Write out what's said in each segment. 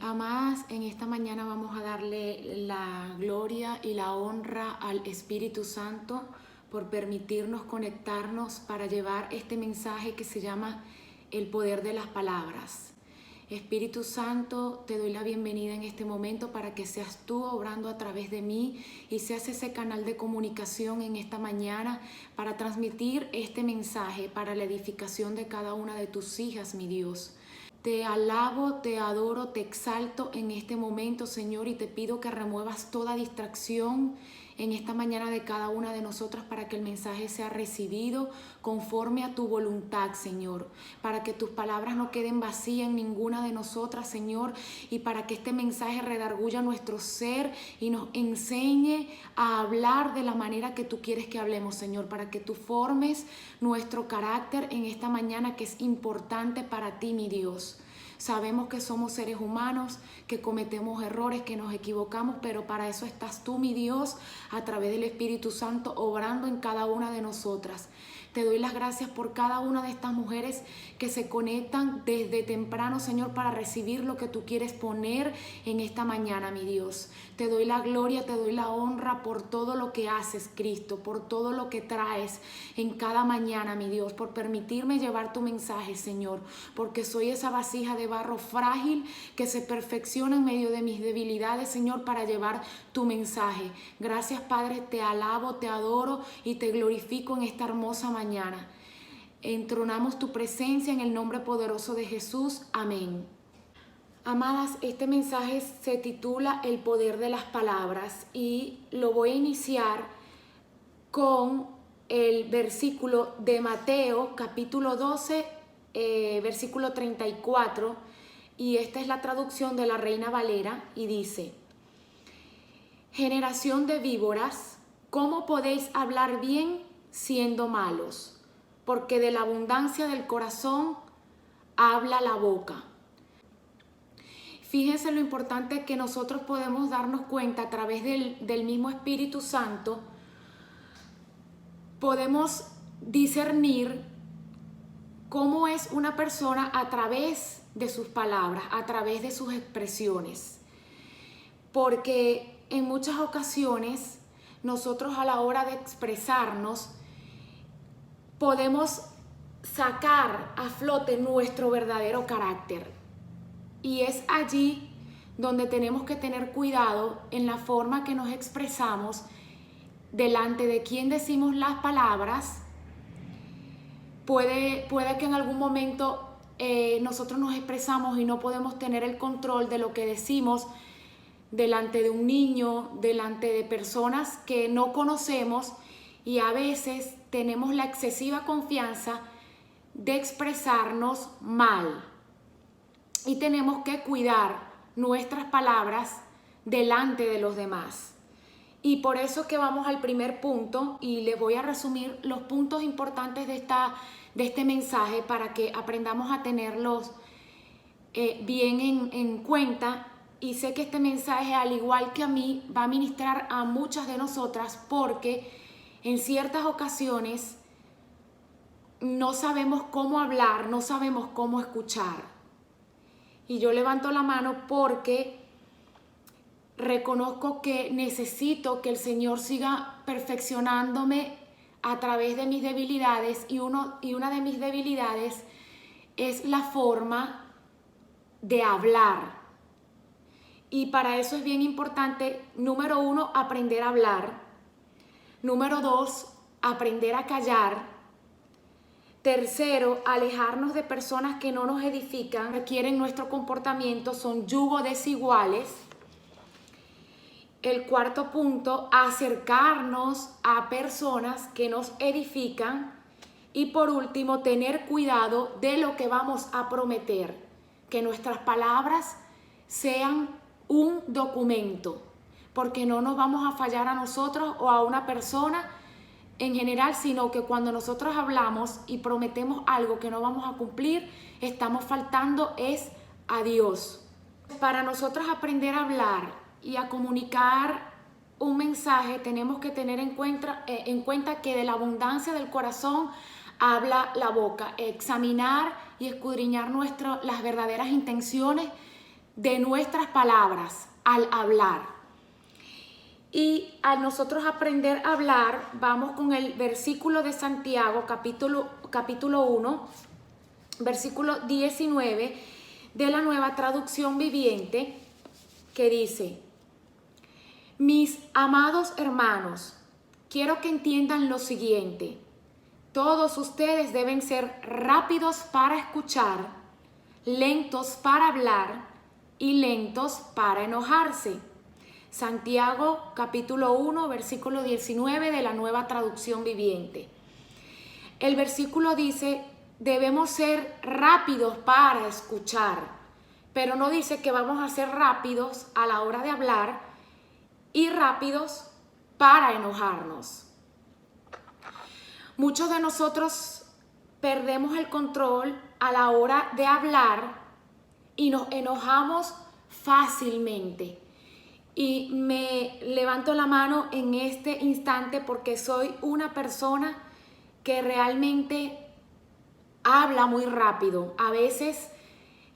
Amadas, en esta mañana vamos a darle la gloria y la honra al Espíritu Santo por permitirnos conectarnos para llevar este mensaje que se llama el poder de las palabras. Espíritu Santo, te doy la bienvenida en este momento para que seas tú obrando a través de mí y seas ese canal de comunicación en esta mañana para transmitir este mensaje para la edificación de cada una de tus hijas, mi Dios. Te alabo, te adoro, te exalto en este momento, Señor, y te pido que remuevas toda distracción en esta mañana de cada una de nosotras para que el mensaje sea recibido conforme a tu voluntad, Señor, para que tus palabras no queden vacías en ninguna de nosotras, Señor, y para que este mensaje redarguya nuestro ser y nos enseñe a hablar de la manera que tú quieres que hablemos, Señor, para que tú formes nuestro carácter en esta mañana que es importante para ti, mi Dios. Sabemos que somos seres humanos, que cometemos errores, que nos equivocamos, pero para eso estás tú, mi Dios, a través del Espíritu Santo, obrando en cada una de nosotras. Te doy las gracias por cada una de estas mujeres que se conectan desde temprano, Señor, para recibir lo que tú quieres poner en esta mañana, mi Dios. Te doy la gloria, te doy la honra por todo lo que haces, Cristo, por todo lo que traes en cada mañana, mi Dios, por permitirme llevar tu mensaje, Señor, porque soy esa vasija de barro frágil que se perfecciona en medio de mis debilidades, Señor, para llevar tu mensaje. Gracias, Padre, te alabo, te adoro y te glorifico en esta hermosa mañana. Entronamos tu presencia en el nombre poderoso de Jesús. Amén. Amadas, este mensaje se titula El poder de las palabras y lo voy a iniciar con el versículo de Mateo, capítulo 12, versículo 34, y esta es la traducción de la Reina Valera y dice: generación de víboras, ¿cómo podéis hablar bien siendo malos? Porque de la abundancia del corazón habla la boca. Fíjense lo importante que nosotros podemos darnos cuenta a través del mismo Espíritu Santo. Podemos discernir cómo es una persona a través de sus palabras, a través de sus expresiones. Porque en muchas ocasiones nosotros a la hora de expresarnos podemos sacar a flote nuestro verdadero carácter. Y es allí donde tenemos que tener cuidado en la forma que nos expresamos, delante de quien decimos las palabras. Puede que en algún momento nosotros nos expresamos y no podemos tener el control de lo que decimos delante de un niño, delante de personas que no conocemos, y a veces tenemos la excesiva confianza de expresarnos mal. Y tenemos que cuidar nuestras palabras delante de los demás. Y por eso que vamos al primer punto, y les voy a resumir los puntos importantes de este mensaje para que aprendamos a tenerlos bien en cuenta. Y sé que este mensaje, al igual que a mí, va a ministrar a muchas de nosotras, porque en ciertas ocasiones no sabemos cómo hablar, no sabemos cómo escuchar. Y yo levanto la mano porque reconozco que necesito que el Señor siga perfeccionándome a través de mis debilidades, y una de mis debilidades es la forma de hablar. Y para eso es bien importante, número 1, aprender a hablar. Número 2, aprender a callar. Tercero, alejarnos de personas que no nos edifican, requieren nuestro comportamiento, son yugos desiguales. El cuarto punto, acercarnos a personas que nos edifican. Y por último, tener cuidado de lo que vamos a prometer, que nuestras palabras sean un documento, porque no nos vamos a fallar a nosotros o a una persona en general, sino que cuando nosotros hablamos y prometemos algo que no vamos a cumplir, estamos faltando es a Dios. Para nosotros aprender a hablar y a comunicar un mensaje, tenemos que tener en cuenta que de la abundancia del corazón habla la boca. Examinar y escudriñar las verdaderas intenciones de nuestras palabras al hablar. Y al nosotros aprender a hablar, vamos con el versículo de Santiago, capítulo 1, versículo 19 de la Nueva Traducción Viviente, que dice: mis amados hermanos, quiero que entiendan lo siguiente. Todos ustedes deben ser rápidos para escuchar, lentos para hablar y lentos para enojarse. Santiago capítulo 1, versículo 19 de la Nueva Traducción Viviente. El versículo dice: debemos ser rápidos para escuchar, pero no dice que vamos a ser rápidos a la hora de hablar y rápidos para enojarnos. Muchos de nosotros perdemos el control a la hora de hablar y nos enojamos fácilmente. Y me levanto la mano en este instante porque soy una persona que realmente habla muy rápido. A veces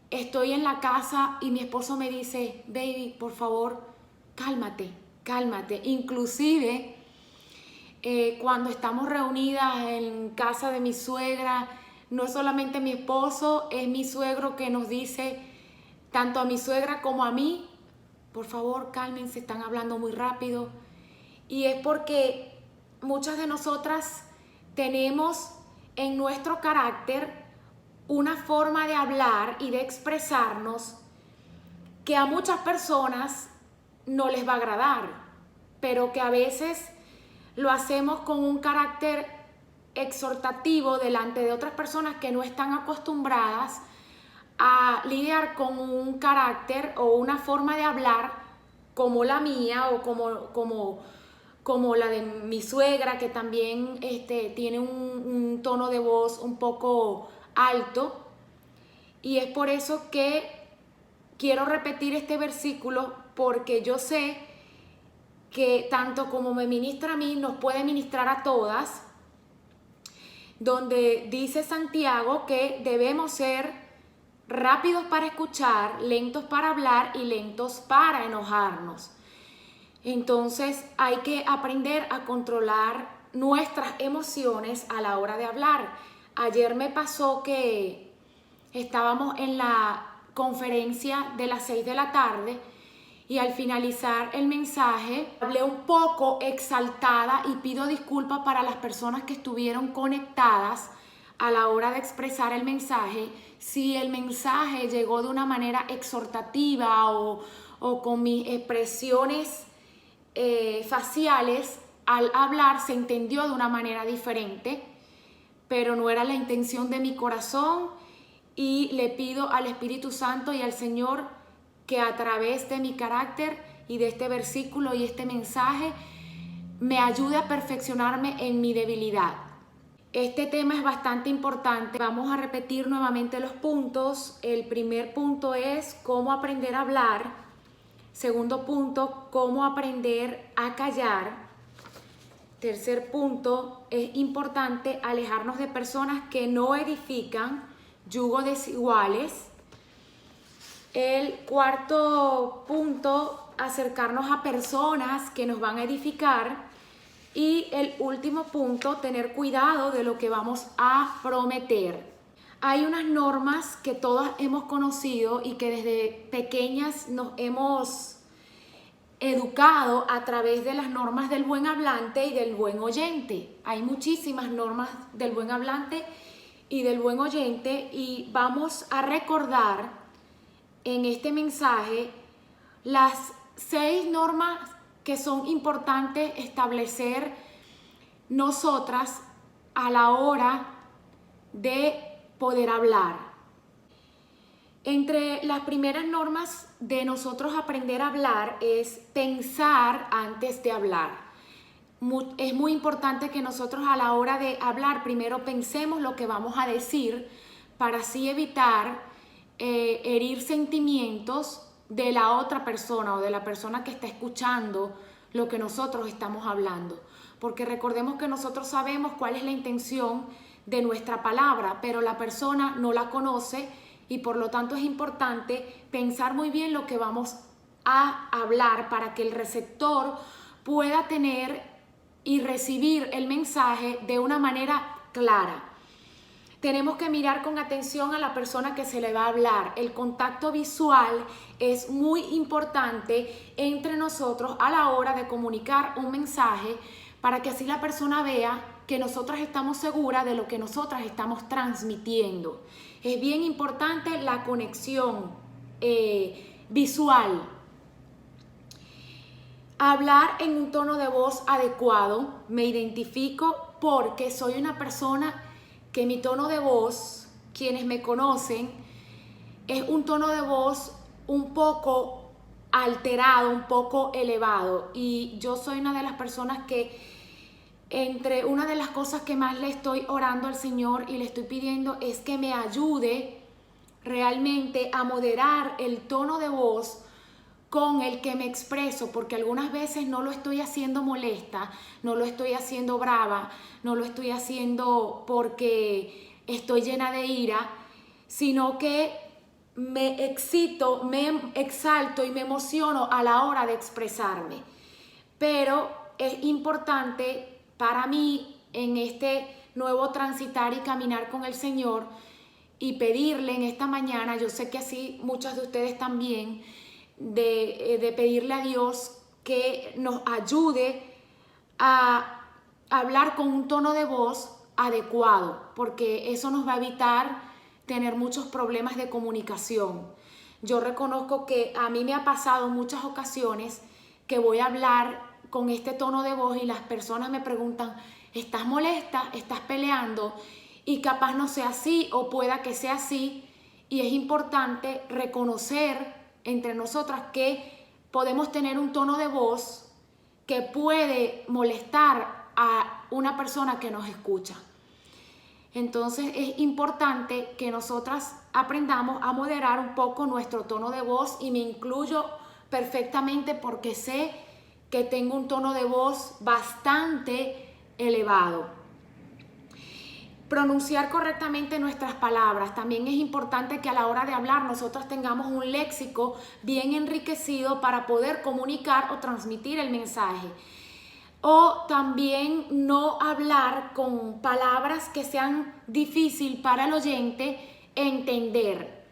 estoy en la casa y mi esposo me dice: baby, por favor, cálmate, cálmate. Inclusive cuando estamos reunidas en casa de mi suegra, no es solamente mi esposo, es mi suegro que nos dice, tanto a mi suegra como a mí: por favor, cálmense, están hablando muy rápido. Y es porque muchas de nosotras tenemos en nuestro carácter una forma de hablar y de expresarnos que a muchas personas no les va a agradar, pero que a veces lo hacemos con un carácter exhortativo delante de otras personas que no están acostumbradas a lidiar con un carácter o una forma de hablar como la mía o como la de mi suegra, que también tiene un tono de voz un poco alto. Y es por eso que quiero repetir este versículo, porque yo sé que tanto como me ministra a mí, nos puede ministrar a todas, donde dice Santiago que debemos ser rápidos para escuchar, lentos para hablar y lentos para enojarnos. Entonces hay que aprender a controlar nuestras emociones a la hora de hablar. Ayer me pasó que estábamos en la conferencia de las 6 de la tarde y al finalizar el mensaje hablé un poco exaltada y pido disculpas para las personas que estuvieron conectadas a la hora de expresar el mensaje. Si el mensaje llegó de una manera exhortativa o con mis expresiones faciales, al hablar se entendió de una manera diferente, pero no era la intención de mi corazón, y le pido al Espíritu Santo y al Señor que a través de mi carácter y de este versículo y este mensaje me ayude a perfeccionarme en mi debilidad. Este tema es bastante importante. Vamos a repetir nuevamente los puntos. El primer punto es cómo aprender a hablar. Segundo punto, cómo aprender a callar. Tercer punto, es importante alejarnos de personas que no edifican, yugos desiguales. El cuarto punto, acercarnos a personas que nos van a edificar. Y el último punto, tener cuidado de lo que vamos a prometer. Hay unas normas que todas hemos conocido y que desde pequeñas nos hemos educado a través de las normas del buen hablante y del buen oyente. Hay muchísimas normas del buen hablante y del buen oyente, y vamos a recordar en este mensaje las 6 normas que son importantes establecer nosotras a la hora de poder hablar. Entre las primeras normas de nosotros aprender a hablar es pensar antes de hablar. Es muy importante que nosotros a la hora de hablar primero pensemos lo que vamos a decir, para así evitar herir sentimientos de la otra persona o de la persona que está escuchando lo que nosotros estamos hablando. Porque recordemos que nosotros sabemos cuál es la intención de nuestra palabra, pero la persona no la conoce y por lo tanto es importante pensar muy bien lo que vamos a hablar para que el receptor pueda tener y recibir el mensaje de una manera clara. Tenemos que mirar con atención a la persona que se le va a hablar. El contacto visual es muy importante entre nosotros a la hora de comunicar un mensaje para que así la persona vea que nosotras estamos seguras de lo que nosotras estamos transmitiendo. Es bien importante la conexión visual. Hablar en un tono de voz adecuado. Me identifico porque soy una persona que mi tono de voz, quienes me conocen, es un tono de voz un poco alterado, un poco elevado. Y yo soy una de las personas que, entre una de las cosas que más le estoy orando al Señor y le estoy pidiendo es que me ayude realmente a moderar el tono de voz con el que me expreso, porque algunas veces no lo estoy haciendo molesta, no lo estoy haciendo brava, no lo estoy haciendo porque estoy llena de ira, sino que me excito, me exalto y me emociono a la hora de expresarme. Pero es importante para mí en este nuevo transitar y caminar con el Señor y pedirle en esta mañana, yo sé que así muchas de ustedes también, de pedirle a Dios que nos ayude a hablar con un tono de voz adecuado, porque eso nos va a evitar tener muchos problemas de comunicación. Yo reconozco que a mí me ha pasado en muchas ocasiones que voy a hablar con este tono de voz y las personas me preguntan, ¿estás molesta? ¿Estás peleando? Y capaz no sea así o pueda que sea así, y es importante reconocer entre nosotras que podemos tener un tono de voz que puede molestar a una persona que nos escucha. Entonces es importante que nosotras aprendamos a moderar un poco nuestro tono de voz, y me incluyo perfectamente porque sé que tengo un tono de voz bastante elevado. Pronunciar correctamente nuestras palabras. También es importante que a la hora de hablar nosotros tengamos un léxico bien enriquecido para poder comunicar o transmitir el mensaje. O también no hablar con palabras que sean difíciles para el oyente entender.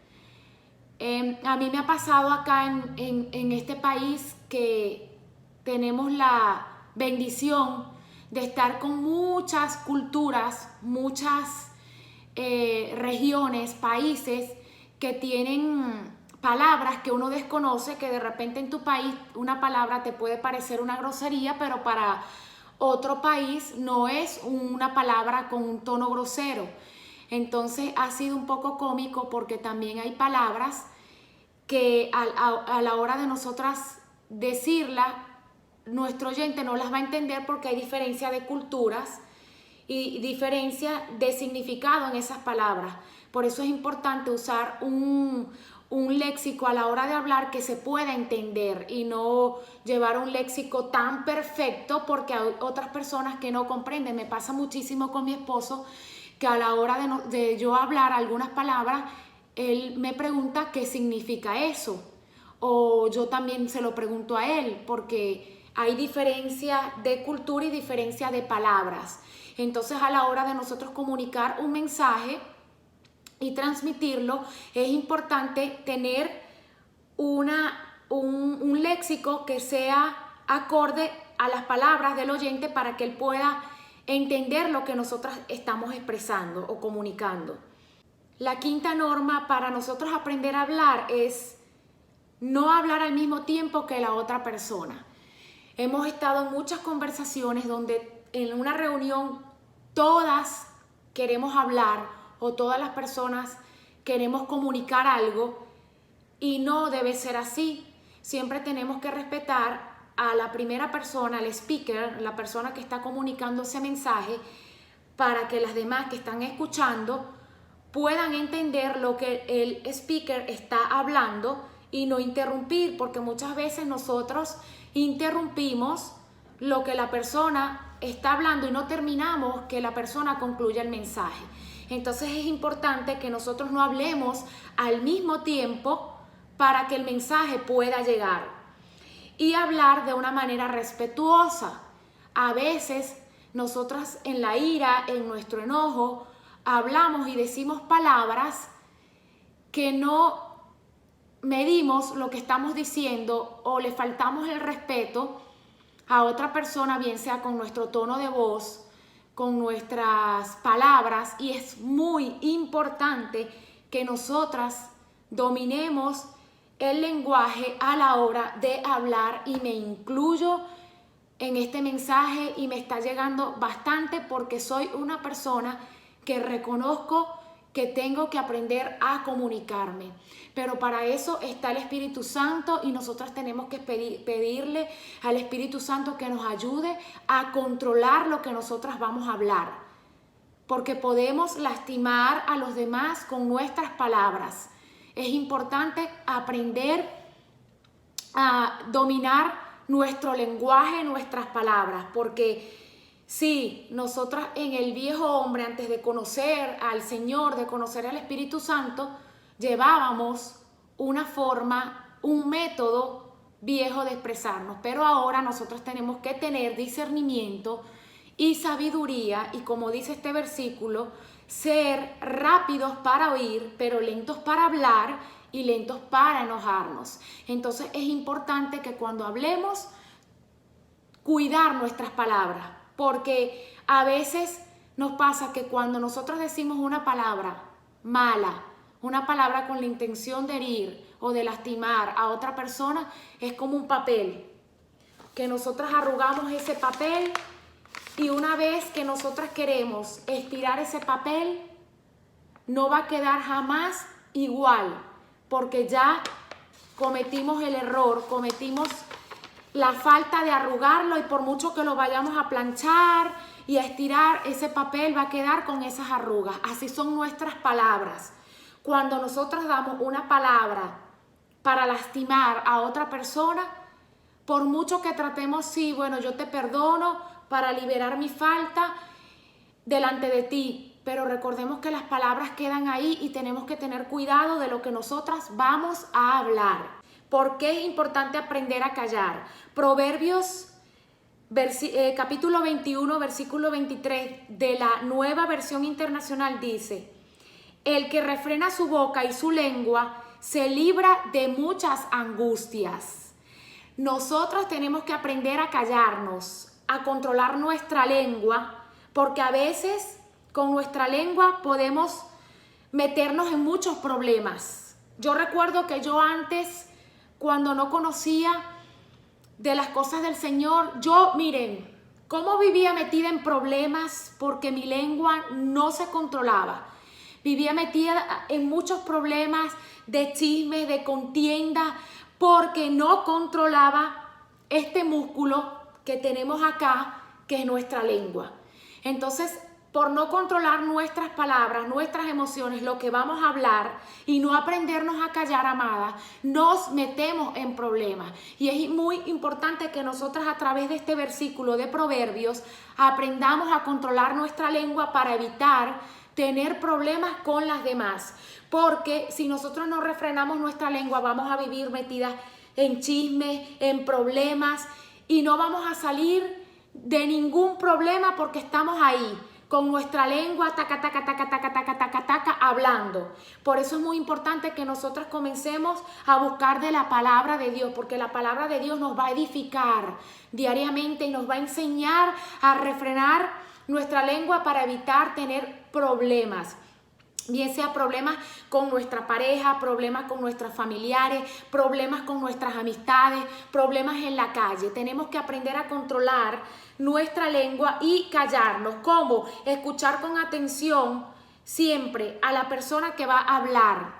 A mí me ha pasado acá en este país que tenemos la bendición de estar con muchas culturas, muchas regiones, países que tienen palabras que uno desconoce, que de repente en tu país una palabra te puede parecer una grosería, pero para otro país no es una palabra con un tono grosero. Entonces ha sido un poco cómico porque también hay palabras que a la hora de nosotras decirla, nuestro oyente no las va a entender porque hay diferencia de culturas y diferencia de significado en esas palabras. Por eso es importante usar un léxico a la hora de hablar que se pueda entender y no llevar un léxico tan perfecto porque hay otras personas que no comprenden. Me pasa muchísimo con mi esposo que a la hora de yo hablar algunas palabras, él me pregunta qué significa eso. O yo también se lo pregunto a él porque hay diferencia de cultura y diferencia de palabras. Entonces a la hora de nosotros comunicar un mensaje y transmitirlo, es importante tener un léxico que sea acorde a las palabras del oyente para que él pueda entender lo que nosotras estamos expresando o comunicando. La quinta norma para nosotros aprender a hablar es no hablar al mismo tiempo que la otra persona. Hemos estado en muchas conversaciones donde en una reunión todas queremos hablar o todas las personas queremos comunicar algo y no debe ser así. Siempre tenemos que respetar a la primera persona, al speaker, la persona que está comunicando ese mensaje, para que las demás que están escuchando puedan entender lo que el speaker está hablando y no interrumpir, porque muchas veces nosotros interrumpimos lo que la persona está hablando y no terminamos que la persona concluya el mensaje. Entonces es importante que nosotros no hablemos al mismo tiempo para que el mensaje pueda llegar. Y hablar de una manera respetuosa. A veces nosotras en la ira, en nuestro enojo, hablamos y decimos palabras que no medimos lo que estamos diciendo o le faltamos el respeto a otra persona, bien sea con nuestro tono de voz, con nuestras palabras, y es muy importante que nosotras dominemos el lenguaje a la hora de hablar, y me incluyo en este mensaje y me está llegando bastante porque soy una persona que reconozco que tengo que aprender a comunicarme, pero para eso está el Espíritu Santo y nosotras tenemos que pedirle al Espíritu Santo que nos ayude a controlar lo que nosotras vamos a hablar, porque podemos lastimar a los demás con nuestras palabras. Es importante aprender a dominar nuestro lenguaje, nuestras palabras, porque sí, nosotras en el viejo hombre, antes de conocer al Señor, de conocer al Espíritu Santo, llevábamos una forma, un método viejo de expresarnos, pero ahora nosotros tenemos que tener discernimiento y sabiduría, y como dice este versículo, ser rápidos para oír, pero lentos para hablar y lentos para enojarnos. Entonces es importante que cuando hablemos, cuidar nuestras palabras, porque a veces nos pasa que cuando nosotros decimos una palabra mala, una palabra con la intención de herir o de lastimar a otra persona, es como un papel, que nosotras arrugamos ese papel, y una vez que nosotras queremos estirar ese papel, no va a quedar jamás igual, porque ya cometimos el error, cometimos la falta de arrugarlo, y por mucho que lo vayamos a planchar y a estirar, ese papel va a quedar con esas arrugas. Así son nuestras palabras. Cuando nosotras damos una palabra para lastimar a otra persona, por mucho que tratemos, sí, bueno, yo te perdono para liberar mi falta delante de ti, pero recordemos que las palabras quedan ahí y tenemos que tener cuidado de lo que nosotras vamos a hablar. ¿Por qué es importante aprender a callar? Proverbios capítulo 21, versículo 23 de la Nueva Versión Internacional dice: el que refrena su boca y su lengua se libra de muchas angustias. Nosotros tenemos que aprender a callarnos, a controlar nuestra lengua, porque a veces con nuestra lengua podemos meternos en muchos problemas. Yo recuerdo que yo antes, cuando no conocía de las cosas del Señor, yo, miren, cómo vivía metida en problemas porque mi lengua no se controlaba. Vivía metida en muchos problemas de chisme, de contienda, porque no controlaba este músculo que tenemos acá, que es nuestra lengua. Entonces, por no controlar nuestras palabras, nuestras emociones, lo que vamos a hablar, y no aprendernos a callar, amada, nos metemos en problemas. Y es muy importante que nosotras, a través de este versículo de Proverbios, aprendamos a controlar nuestra lengua para evitar tener problemas con las demás. Porque si nosotros no refrenamos nuestra lengua, vamos a vivir metidas en chismes, en problemas, y no vamos a salir de ningún problema porque estamos ahí con nuestra lengua taca, taca, taca, taca, taca, taca, taca, hablando. Por eso es muy importante que nosotros comencemos a buscar de la palabra de Dios, porque la palabra de Dios nos va a edificar diariamente y nos va a enseñar a refrenar nuestra lengua para evitar tener problemas. Bien sea problemas con nuestra pareja, problemas con nuestros familiares, problemas con nuestras amistades, problemas en la calle. Tenemos que aprender a controlar nuestra lengua y callarnos. ¿Cómo? Escuchar con atención siempre a la persona que va a hablar.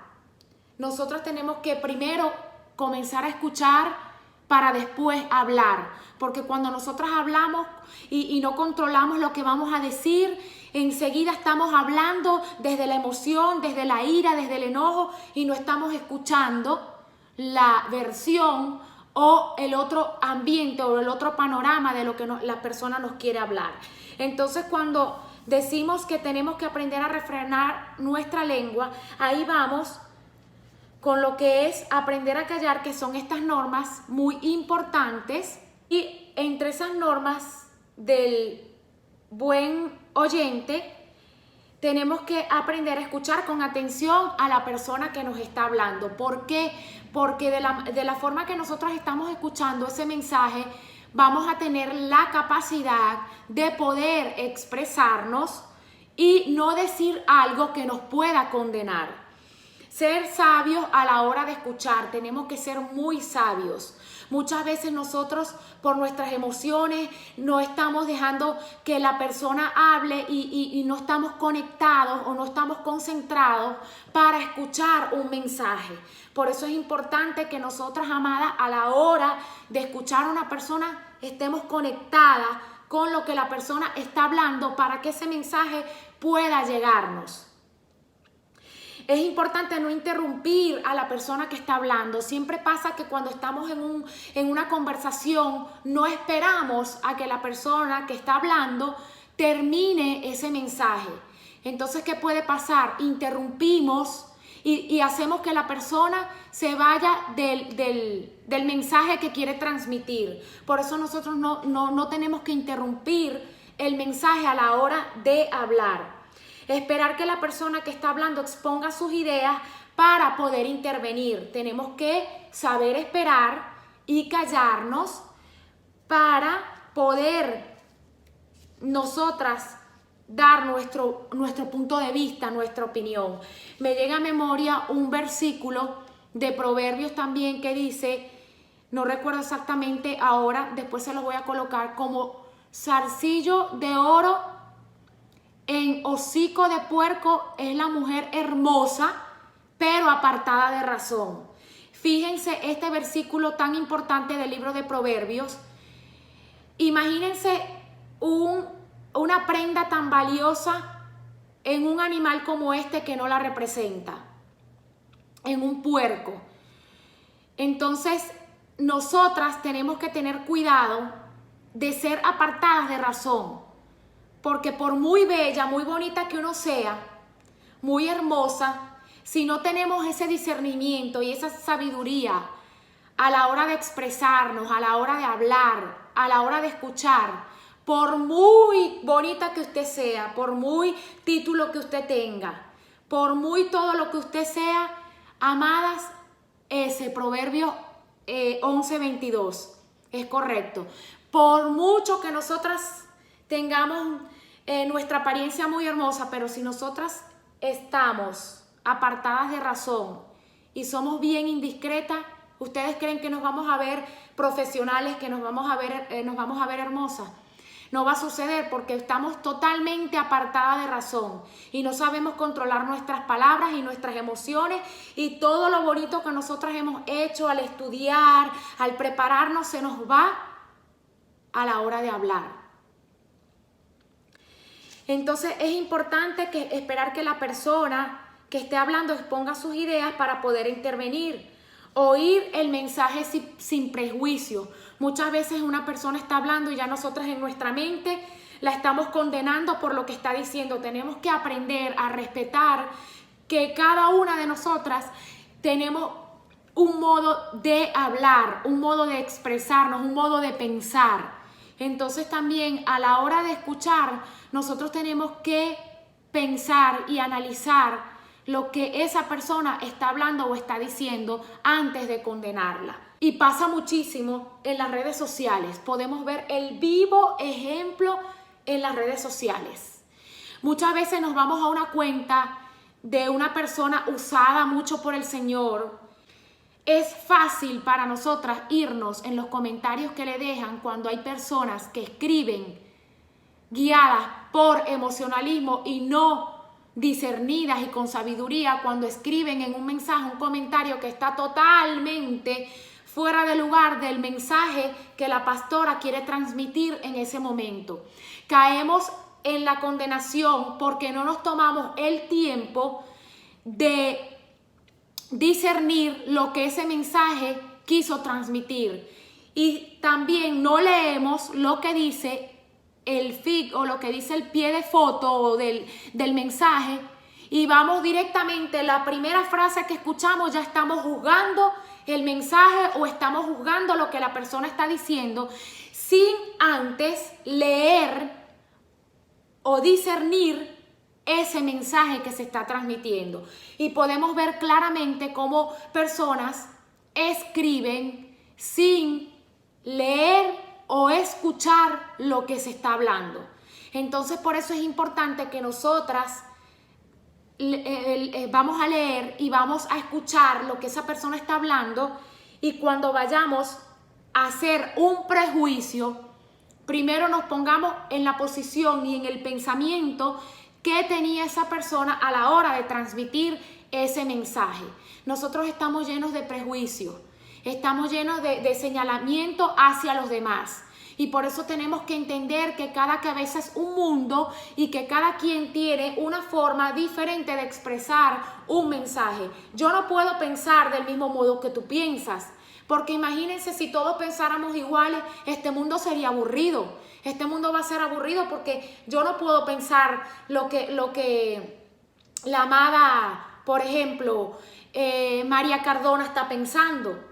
Nosotros tenemos que primero comenzar a escuchar para después hablar, porque cuando nosotras hablamos y no controlamos lo que vamos a decir, enseguida estamos hablando desde la emoción, desde la ira, desde el enojo, y no estamos escuchando la versión o el otro ambiente o el otro panorama de lo que la persona nos quiere hablar. Entonces, cuando decimos que tenemos que aprender a refrenar nuestra lengua, ahí vamos con lo que es aprender a callar, que son estas normas muy importantes. Y entre esas normas del buen oyente, tenemos que aprender a escuchar con atención a la persona que nos está hablando. ¿Por qué? Porque de la forma que nosotros estamos escuchando ese mensaje, vamos a tener la capacidad de poder expresarnos y no decir algo que nos pueda condenar. Ser sabios a la hora de escuchar, tenemos que ser muy sabios. Muchas veces nosotros por nuestras emociones no estamos dejando que la persona hable y no estamos conectados o no estamos concentrados para escuchar un mensaje. Por eso es importante que nosotras, amadas, a la hora de escuchar a una persona estemos conectadas con lo que la persona está hablando para que ese mensaje pueda llegarnos. Es importante no interrumpir a la persona que está hablando. Siempre pasa que cuando estamos en una conversación no esperamos a que la persona que está hablando termine ese mensaje. Entonces, ¿qué puede pasar? Interrumpimos y hacemos que la persona se vaya del mensaje que quiere transmitir. Por eso nosotros no tenemos que interrumpir el mensaje a la hora de hablar. Esperar que la persona que está hablando exponga sus ideas para poder intervenir. Tenemos que saber esperar y callarnos para poder nosotras dar nuestro punto de vista, nuestra opinión. Me llega a memoria un versículo de Proverbios también que dice, no recuerdo exactamente ahora, después se lo voy a colocar, como zarcillo de oro en hocico de puerco es la mujer hermosa, pero apartada de razón. Fíjense este versículo tan importante del libro de Proverbios. Imagínense una prenda tan valiosa en un animal como este que no la representa, en un puerco. Entonces, nosotras tenemos que tener cuidado de ser apartadas de razón. Porque por muy bella, muy bonita que uno sea, muy hermosa, si no tenemos ese discernimiento y esa sabiduría a la hora de expresarnos, a la hora de hablar, a la hora de escuchar, por muy bonita que usted sea, por muy título que usted tenga, por muy todo lo que usted sea, amadas, ese Proverbio 11:22 es correcto. Por mucho que nosotras tengamos nuestra apariencia muy hermosa, pero si nosotras estamos apartadas de razón y somos bien indiscretas, ¿ustedes creen que nos vamos a ver profesionales, que nos vamos a ver hermosas? No va a suceder porque estamos totalmente apartadas de razón y no sabemos controlar nuestras palabras y nuestras emociones y todo lo bonito que nosotras hemos hecho al estudiar, al prepararnos, se nos va a la hora de hablar. Entonces es importante esperar que la persona que esté hablando exponga sus ideas para poder intervenir. Oír el mensaje sin prejuicio. Muchas veces una persona está hablando y ya nosotras en nuestra mente la estamos condenando por lo que está diciendo. Tenemos que aprender a respetar que cada una de nosotras tenemos un modo de hablar, un modo de expresarnos, un modo de pensar. Entonces también a la hora de escuchar, nosotros tenemos que pensar y analizar lo que esa persona está hablando o está diciendo antes de condenarla. Y pasa muchísimo en las redes sociales. Podemos ver el vivo ejemplo en las redes sociales. Muchas veces nos vamos a una cuenta de una persona usada mucho por el Señor. Es fácil para nosotras irnos en los comentarios que le dejan cuando hay personas que escriben guiadas por emocionalismo y no discernidas y con sabiduría, cuando escriben en un mensaje, un comentario que está totalmente fuera de lugar del mensaje que la pastora quiere transmitir en ese momento. Caemos en la condenación porque no nos tomamos el tiempo de discernir lo que ese mensaje quiso transmitir. Y también no leemos lo que dice el feed o lo que dice el pie de foto del mensaje y vamos directamente, la primera frase que escuchamos ya estamos juzgando el mensaje o estamos juzgando lo que la persona está diciendo sin antes leer o discernir ese mensaje que se está transmitiendo. Y podemos ver claramente cómo personas escriben sin leer o escuchar lo que se está hablando. Entonces, por eso es importante que nosotras vamos a leer y vamos a escuchar lo que esa persona está hablando, y cuando vayamos a hacer un prejuicio, primero nos pongamos en la posición y en el pensamiento que tenía esa persona a la hora de transmitir ese mensaje. Nosotros estamos llenos de prejuicios, estamos llenos de señalamiento hacia los demás. Y por eso tenemos que entender que cada cabeza es un mundo y que cada quien tiene una forma diferente de expresar un mensaje. Yo no puedo pensar del mismo modo que tú piensas, porque imagínense si todos pensáramos iguales, este mundo sería aburrido. Este mundo va a ser aburrido porque yo no puedo pensar lo que la amada, por ejemplo, María Cardona está pensando,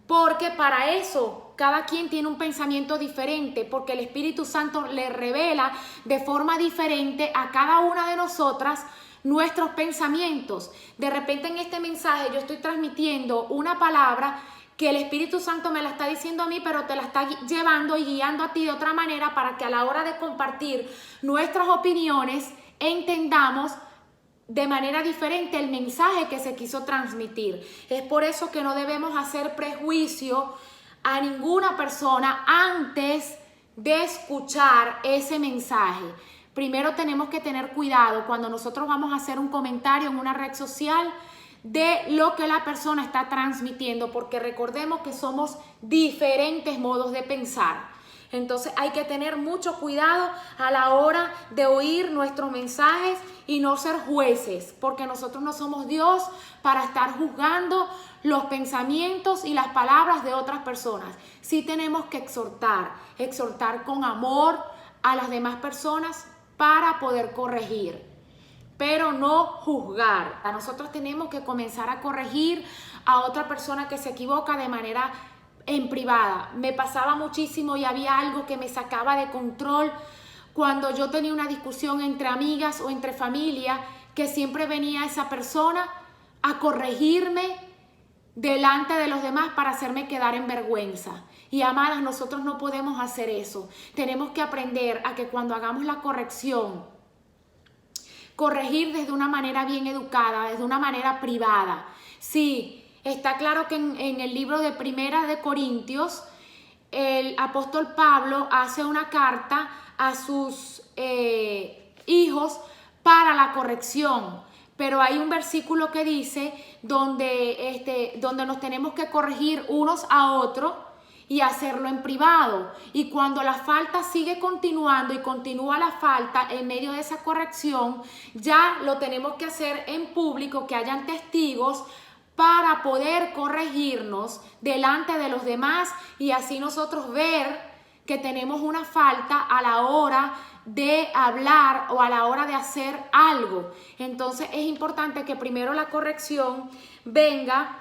porque para eso cada quien tiene un pensamiento diferente, porque el Espíritu Santo le revela de forma diferente a cada una de nosotras nuestros pensamientos. De repente en este mensaje yo estoy transmitiendo una palabra que el Espíritu Santo me la está diciendo a mí, pero te la está llevando y guiando a ti de otra manera para que a la hora de compartir nuestras opiniones entendamos de manera diferente el mensaje que se quiso transmitir. Es por eso que no debemos hacer prejuicio a ninguna persona antes de escuchar ese mensaje. Primero tenemos que tener cuidado cuando nosotros vamos a hacer un comentario en una red social de lo que la persona está transmitiendo, porque recordemos que somos diferentes modos de pensar. Entonces hay que tener mucho cuidado a la hora de oír nuestros mensajes y no ser jueces, porque nosotros no somos Dios para estar juzgando los pensamientos y las palabras de otras personas. Sí tenemos que exhortar con amor a las demás personas para poder corregir, pero no juzgar. Nosotros tenemos que comenzar a corregir a otra persona que se equivoca de manera en privada. Me pasaba muchísimo y había algo que me sacaba de control cuando yo tenía una discusión entre amigas o entre familia, que siempre venía esa persona a corregirme delante de los demás para hacerme quedar en vergüenza. Y amadas, nosotros no podemos hacer eso. Tenemos que aprender a que cuando hagamos la corrección, corregir desde una manera bien educada, desde una manera privada. Sí, está claro que en el libro de Primera de Corintios, el apóstol Pablo hace una carta a sus hijos para la corrección. Pero hay un versículo que dice donde nos tenemos que corregir unos a otros y hacerlo en privado. Y cuando la falta sigue continuando y continúa la falta en medio de esa corrección, ya lo tenemos que hacer en público, que hayan testigos para poder corregirnos delante de los demás y así nosotros ver que tenemos una falta a la hora de hablar o a la hora de hacer algo. Entonces es importante que primero la corrección venga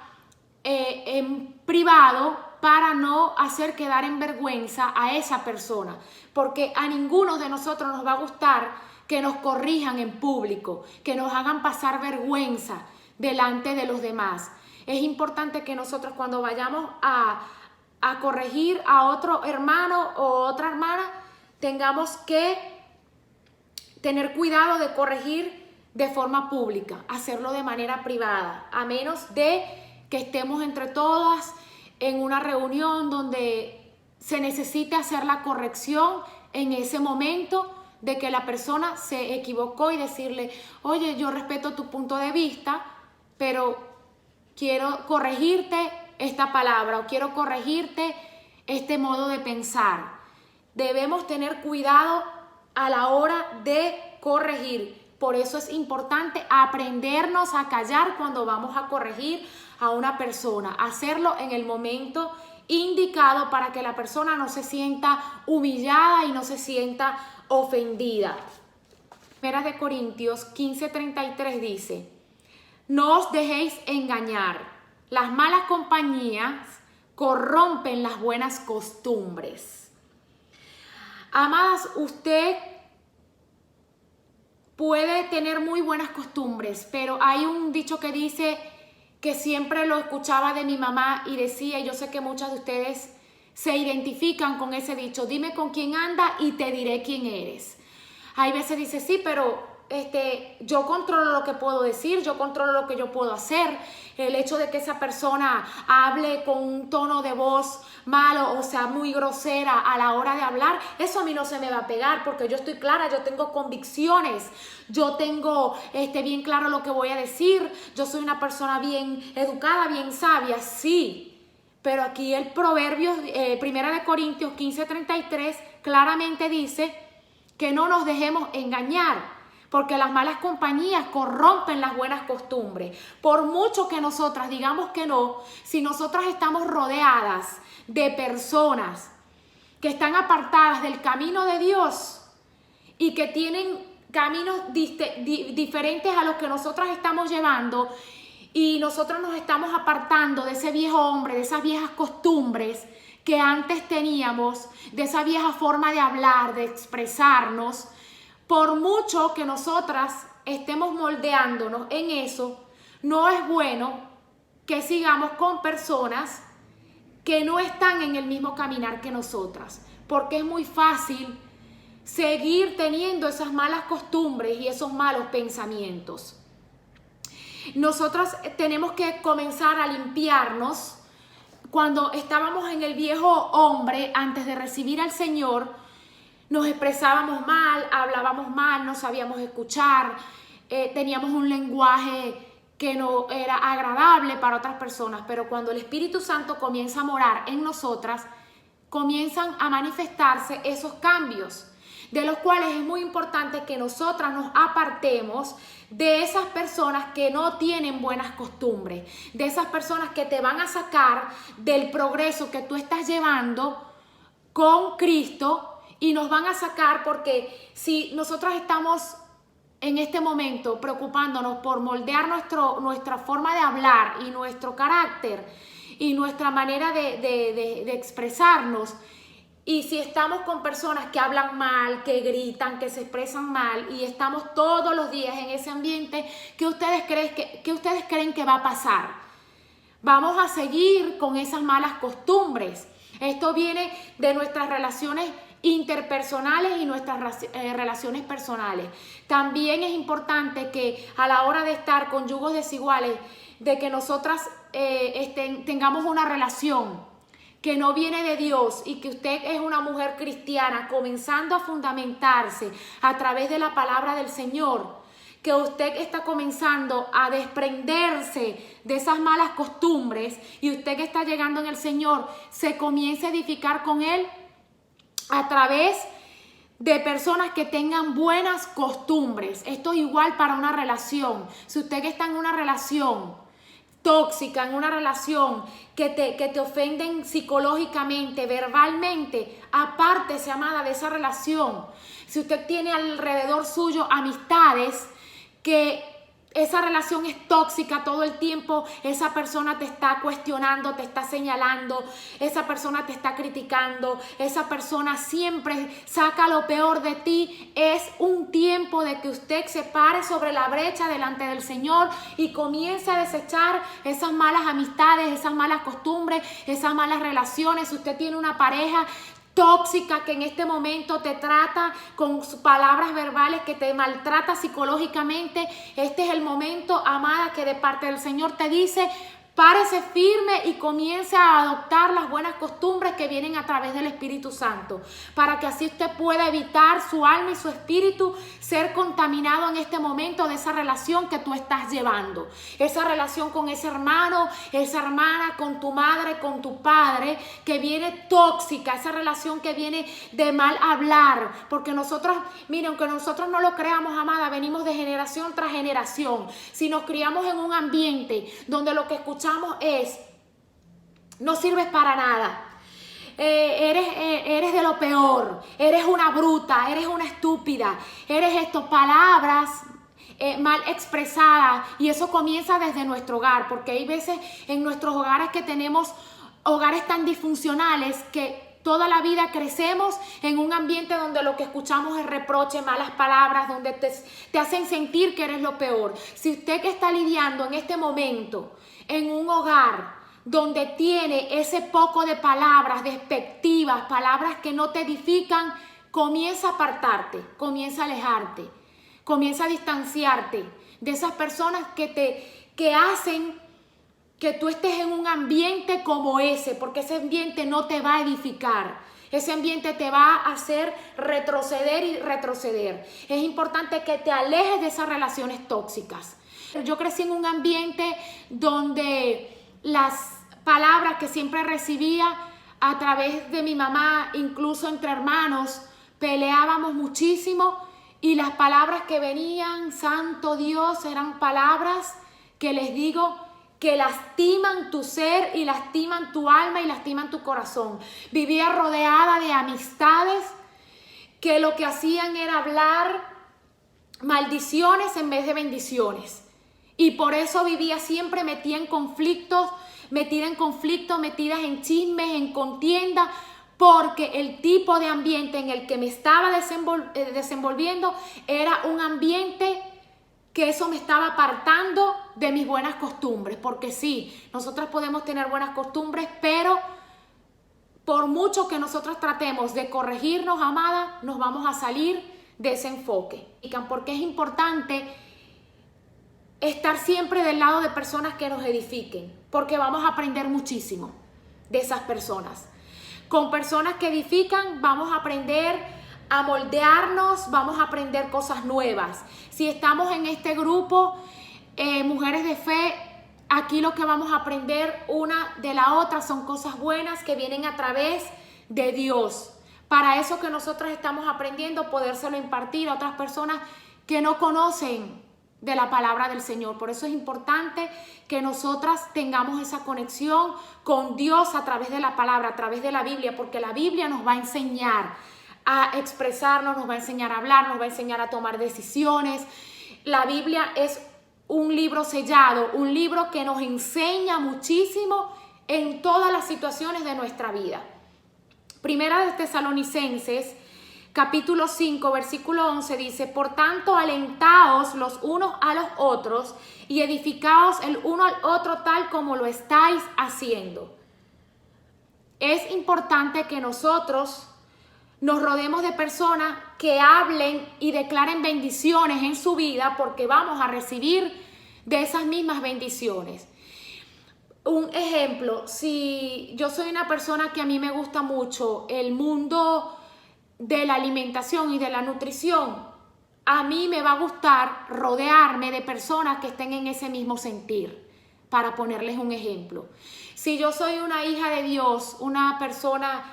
en privado para no hacer quedar en vergüenza a esa persona, porque a ninguno de nosotros nos va a gustar que nos corrijan en público, que nos hagan pasar vergüenza delante de los demás. Es importante que nosotros cuando vayamos a corregir a otro hermano o otra hermana, tengamos que tener cuidado de corregir de forma pública, hacerlo de manera privada, a menos de que estemos entre todas en una reunión donde se necesite hacer la corrección en ese momento de que la persona se equivocó y decirle, oye, yo respeto tu punto de vista, pero quiero corregirte esta palabra o quiero corregirte este modo de pensar. Debemos tener cuidado a la hora de corregir. Por eso es importante aprendernos a callar cuando vamos a corregir a una persona, hacerlo en el momento indicado para que la persona no se sienta humillada y no se sienta ofendida. Primera de Corintios 15:33 dice: no os dejéis engañar, las malas compañías corrompen las buenas costumbres. Amadas, usted puede tener muy buenas costumbres, pero hay un dicho que dice, que siempre lo escuchaba de mi mamá y decía, y yo sé que muchas de ustedes se identifican con ese dicho: dime con quién anda y te diré quién eres. Hay veces dice, sí, pero yo controlo lo que puedo decir, yo controlo lo que yo puedo hacer. El hecho de que esa persona hable con un tono de voz malo o sea muy grosera a la hora de hablar, eso a mí no se me va a pegar, porque yo estoy clara, yo tengo convicciones, yo tengo bien claro lo que voy a decir, yo soy una persona bien educada, bien sabia, sí. Pero aquí el proverbio, Primera de Corintios 15:33, claramente dice que no nos dejemos engañar, porque las malas compañías corrompen las buenas costumbres. Por mucho que nosotras digamos que no, si nosotras estamos rodeadas de personas que están apartadas del camino de Dios y que tienen caminos diferentes a los que nosotras estamos llevando, y nosotros nos estamos apartando de ese viejo hombre, de esas viejas costumbres que antes teníamos, de esa vieja forma de hablar, de expresarnos, por mucho que nosotras estemos moldeándonos en eso, no es bueno que sigamos con personas que no están en el mismo caminar que nosotras, porque es muy fácil seguir teniendo esas malas costumbres y esos malos pensamientos. Nosotras tenemos que comenzar a limpiarnos. Cuando estábamos en el viejo hombre, antes de recibir al Señor, nos expresábamos mal, hablábamos mal, no sabíamos escuchar, teníamos un lenguaje que no era agradable para otras personas, pero cuando el Espíritu Santo comienza a morar en nosotras, comienzan a manifestarse esos cambios, de los cuales es muy importante que nosotras nos apartemos de esas personas que no tienen buenas costumbres, de esas personas que te van a sacar del progreso que tú estás llevando con Cristo, y nos van a sacar, porque si nosotros estamos en este momento preocupándonos por moldear nuestra forma de hablar y nuestro carácter y nuestra manera de expresarnos, y si estamos con personas que hablan mal, que gritan, que se expresan mal, y estamos todos los días en ese ambiente, ¿qué ustedes creen que va a pasar? Vamos a seguir con esas malas costumbres. Esto viene de nuestras relaciones interpersonales y nuestras relaciones personales. También es importante que a la hora de estar con yugos desiguales, de que nosotras tengamos una relación que no viene de Dios, y que usted es una mujer cristiana comenzando a fundamentarse a través de la palabra del Señor, que usted está comenzando a desprenderse de esas malas costumbres, y usted que está llegando en el Señor se comienza a edificar con Él a través de personas que tengan buenas costumbres. Esto es igual para una relación. Si usted que está en una relación tóxica, en una relación que te ofenden psicológicamente, verbalmente, apártese, amada, de esa relación. Si usted tiene alrededor suyo amistades que esa relación es tóxica todo el tiempo, esa persona te está cuestionando, te está señalando, esa persona te está criticando, esa persona siempre saca lo peor de ti, es un tiempo de que usted se pare sobre la brecha delante del Señor y comience a desechar esas malas amistades, esas malas costumbres, esas malas relaciones. Si usted tiene una pareja tóxica que en este momento te trata con palabras verbales, que te maltrata psicológicamente, este es el momento, amada, que de parte del Señor te dice: párese firme y comience a adoptar las buenas costumbres que vienen a través del Espíritu Santo, para que así usted pueda evitar su alma y su espíritu ser contaminado en este momento de esa relación que tú estás llevando, esa relación con ese hermano, esa hermana, con tu madre, con tu padre, que viene tóxica, esa relación que viene de mal hablar, porque nosotros, miren, aunque nosotros no lo creamos, amada, venimos de generación tras generación. Si nos criamos en un ambiente donde lo que escuchamos escuchamos es: no sirves para nada, eres de lo peor, eres una bruta, eres una estúpida, eres esto, palabras mal expresadas. Y eso comienza desde nuestro hogar, porque hay veces en nuestros hogares que tenemos hogares tan disfuncionales que toda la vida crecemos en un ambiente donde lo que escuchamos es reproche, malas palabras, donde te hacen sentir que eres lo peor. Si usted que está lidiando en este momento en un hogar donde tiene ese poco de palabras despectivas, palabras que no te edifican, comienza a apartarte, comienza a alejarte, comienza a distanciarte de esas personas que hacen que tú estés en un ambiente como ese, porque ese ambiente no te va a edificar. Ese ambiente te va a hacer retroceder y retroceder. Es importante que te alejes de esas relaciones tóxicas. Yo crecí en un ambiente donde las palabras que siempre recibía a través de mi mamá, incluso entre hermanos, peleábamos muchísimo, y las palabras que venían, santo Dios, eran palabras que les digo que lastiman tu ser y lastiman tu alma y lastiman tu corazón. Vivía rodeada de amistades que lo que hacían era hablar maldiciones en vez de bendiciones. Y por eso vivía siempre metida en conflictos, metida en chismes, en contienda, porque el tipo de ambiente en el que me estaba desenvolviendo era un ambiente que eso me estaba apartando de mis buenas costumbres. Porque sí, nosotras podemos tener buenas costumbres, pero por mucho que nosotros tratemos de corregirnos, amada, nos vamos a salir de ese enfoque. Porque es importante estar siempre del lado de personas que nos edifiquen, porque vamos a aprender muchísimo de esas personas. Con personas que edifican vamos a aprender a moldearnos, vamos a aprender cosas nuevas. Si estamos en este grupo, Mujeres de Fe, aquí lo que vamos a aprender una de la otra son cosas buenas que vienen a través de Dios. Para eso que nosotras estamos aprendiendo, podérselo impartir a otras personas que no conocen de la palabra del Señor. Por eso es importante que nosotras tengamos esa conexión con Dios a través de la palabra, a través de la Biblia, porque la Biblia nos va a enseñar a expresarnos, nos va a enseñar a hablar, nos va a enseñar a tomar decisiones. La Biblia es un libro sellado, un libro que nos enseña muchísimo en todas las situaciones de nuestra vida. Primera de Tesalonicenses, capítulo 5, versículo 11 dice: por tanto, alentaos los unos a los otros y edificaos el uno al otro tal como lo estáis haciendo. Es importante que nosotros nos rodeemos de personas que hablen y declaren bendiciones en su vida, porque vamos a recibir de esas mismas bendiciones. Un ejemplo, si yo soy una persona que a mí me gusta mucho el mundo de la alimentación y de la nutrición, a mí me va a gustar rodearme de personas que estén en ese mismo sentir, para ponerles un ejemplo. Si yo soy una hija de Dios, una persona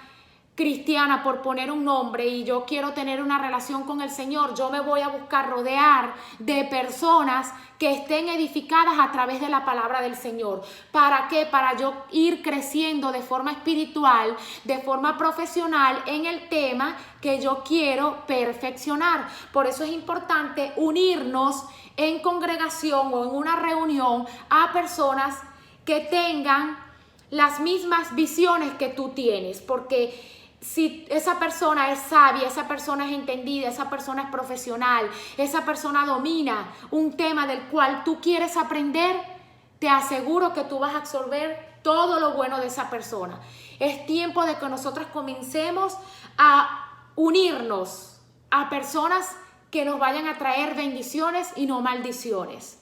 cristiana, por poner un nombre, y yo quiero tener una relación con el Señor, yo me voy a buscar rodear de personas que estén edificadas a través de la palabra del Señor. ¿Para qué? Para yo ir creciendo de forma espiritual, de forma profesional en el tema que yo quiero perfeccionar. Por eso es importante unirnos en congregación o en una reunión a personas que tengan las mismas visiones que tú tienes, porque si esa persona es sabia, esa persona es entendida, esa persona es profesional, esa persona domina un tema del cual tú quieres aprender, te aseguro que tú vas a absorber todo lo bueno de esa persona. Es tiempo de que nosotros comencemos a unirnos a personas que nos vayan a traer bendiciones y no maldiciones.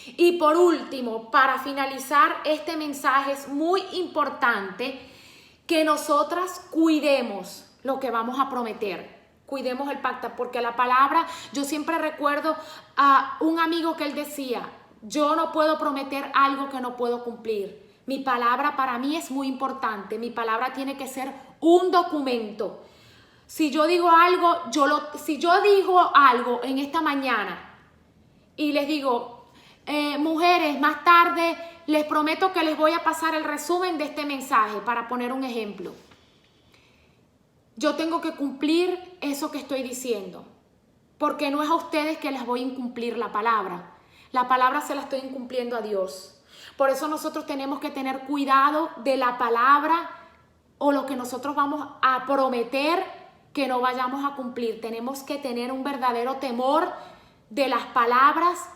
Y por último, para finalizar este mensaje, es muy importante que nosotras cuidemos lo que vamos a prometer, cuidemos el pacto, porque la palabra, yo siempre recuerdo a un amigo que él decía: yo no puedo prometer algo que no puedo cumplir. Mi palabra para mí es muy importante, mi palabra tiene que ser un documento. Si yo digo algo, si yo digo algo en esta mañana y les digo: mujeres, más tarde les prometo que les voy a pasar el resumen de este mensaje para poner un ejemplo. Yo tengo que cumplir eso que estoy diciendo, porque no es a ustedes que les voy a incumplir la palabra. La palabra se la estoy incumpliendo a Dios. Por eso nosotros tenemos que tener cuidado de la palabra o lo que nosotros vamos a prometer que no vayamos a cumplir. Tenemos que tener un verdadero temor de las palabras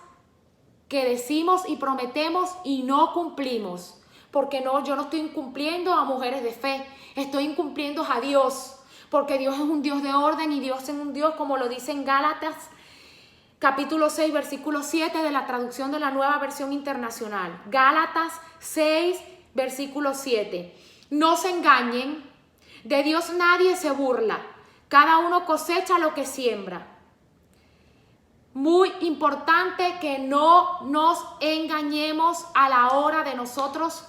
que decimos y prometemos y no cumplimos. Porque yo no estoy incumpliendo a mujeres de fe, estoy incumpliendo a Dios. Porque Dios es un Dios de orden y Dios es un Dios, como lo dice en Gálatas, capítulo 6, versículo 7 de la traducción de la Nueva Versión Internacional. Gálatas 6, versículo 7. No se engañen, de Dios nadie se burla. Cada uno cosecha lo que siembra. Muy importante que no nos engañemos a la hora de nosotros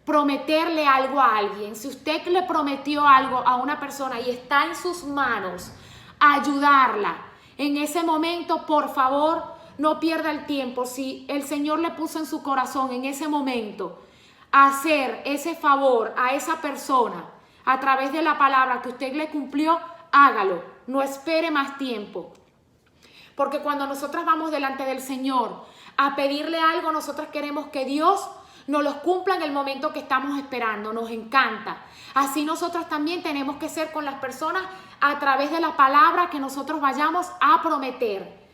prometerle algo a alguien. Si usted le prometió algo a una persona y está en sus manos ayudarla, en ese momento, por favor, no pierda el tiempo. Si el Señor le puso en su corazón en ese momento hacer ese favor a esa persona a través de la palabra que usted le cumplió, hágalo. No espere más tiempo. Porque cuando nosotros vamos delante del Señor a pedirle algo, nosotros queremos que Dios nos los cumpla en el momento que estamos esperando. Nos encanta. Así nosotros también tenemos que ser con las personas a través de la palabra que nosotros vayamos a prometer.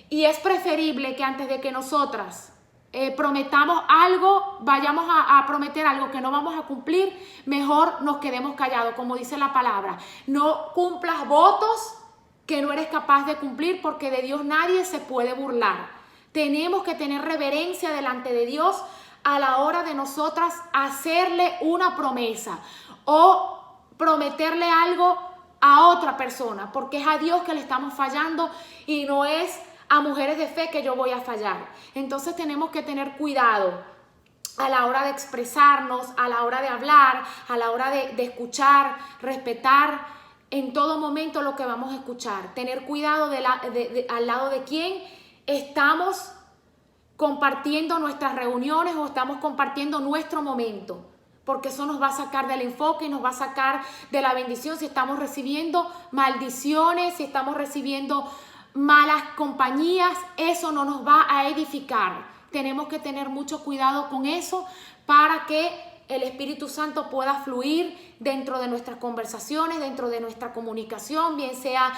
Y es preferible que antes de que nosotras prometamos algo, vayamos a prometer algo que no vamos a cumplir, mejor nos quedemos callados, como dice la palabra. No cumplas votos que no eres capaz de cumplir, porque de Dios nadie se puede burlar. Tenemos que tener reverencia delante de Dios a la hora de nosotras hacerle una promesa o prometerle algo a otra persona, porque es a Dios que le estamos fallando y no es a mujeres de fe que yo voy a fallar. Entonces tenemos que tener cuidado a la hora de expresarnos, a la hora de hablar, a la hora de escuchar, respetar en todo momento lo que vamos a escuchar. Tener cuidado al lado de quién estamos compartiendo nuestras reuniones o estamos compartiendo nuestro momento, porque eso nos va a sacar del enfoque y nos va a sacar de la bendición. Si estamos recibiendo maldiciones, si estamos recibiendo malas compañías, eso no nos va a edificar. Tenemos que tener mucho cuidado con eso para que el Espíritu Santo pueda fluir dentro de nuestras conversaciones, dentro de nuestra comunicación, bien sea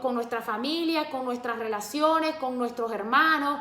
con nuestra familia, con nuestras relaciones, con nuestros hermanos.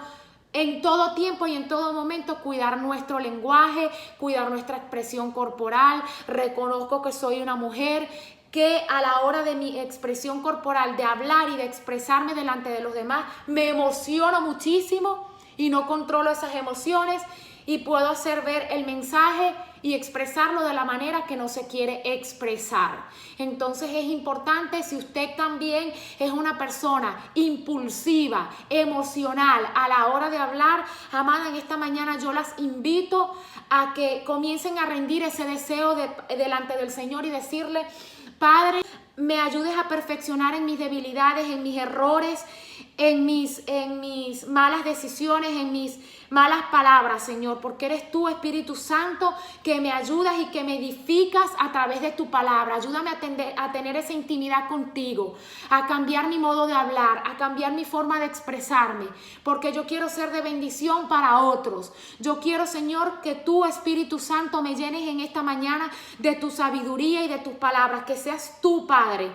En todo tiempo y en todo momento cuidar nuestro lenguaje, cuidar nuestra expresión corporal. Reconozco que soy una mujer que a la hora de mi expresión corporal, de hablar y de expresarme delante de los demás, me emociono muchísimo y no controlo esas emociones y puedo hacer ver el mensaje y expresarlo de la manera que no se quiere expresar. Entonces es importante, si usted también es una persona impulsiva, emocional a la hora de hablar, amada, en esta mañana yo las invito a que comiencen a rendir ese deseo delante del Señor y decirle: Padre, me ayudes a perfeccionar en mis debilidades, en mis errores, en mis malas decisiones, en mis malas palabras, Señor, porque eres tú, Espíritu Santo, que me ayudas y que me edificas a través de tu palabra. Ayúdame a tener esa intimidad contigo, a cambiar mi modo de hablar, a cambiar mi forma de expresarme, porque yo quiero ser de bendición para otros. Yo quiero, Señor, que tú, Espíritu Santo, me llenes en esta mañana de tu sabiduría y de tus palabras, que seas tú, Padre.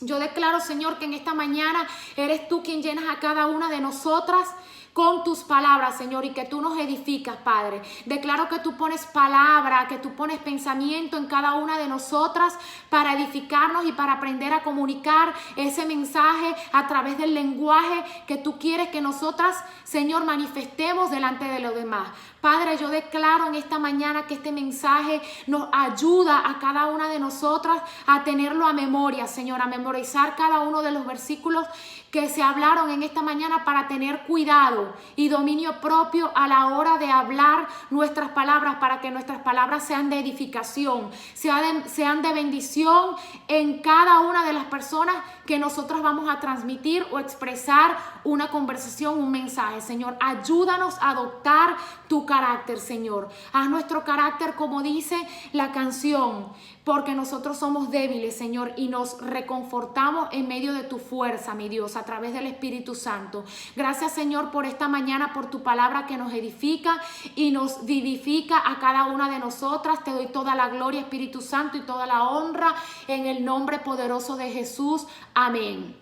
Yo declaro, Señor, que en esta mañana eres tú quien llenas a cada una de nosotras con tus palabras, Señor, y que tú nos edificas, Padre. Declaro que tú pones palabra, que tú pones pensamiento en cada una de nosotras para edificarnos y para aprender a comunicar ese mensaje a través del lenguaje que tú quieres que nosotras, Señor, manifestemos delante de los demás. Padre, yo declaro en esta mañana que este mensaje nos ayuda a cada una de nosotras a tenerlo a memoria, Señor, a memorizar cada uno de los versículos que se hablaron en esta mañana para tener cuidado y dominio propio a la hora de hablar nuestras palabras, para que nuestras palabras sean de edificación, sean de bendición en cada una de las personas que nosotros vamos a transmitir o expresar una conversación, un mensaje. Señor, ayúdanos a adoptar tu carácter, Señor. Haz nuestro carácter como dice la canción, porque nosotros somos débiles, Señor, y nos reconfortamos en medio de tu fuerza, mi Dios, a través del Espíritu Santo. Gracias, Señor, por esta mañana, por tu palabra que nos edifica y nos vivifica a cada una de nosotras. Te doy toda la gloria, Espíritu Santo, y toda la honra en el nombre poderoso de Jesús. Amén.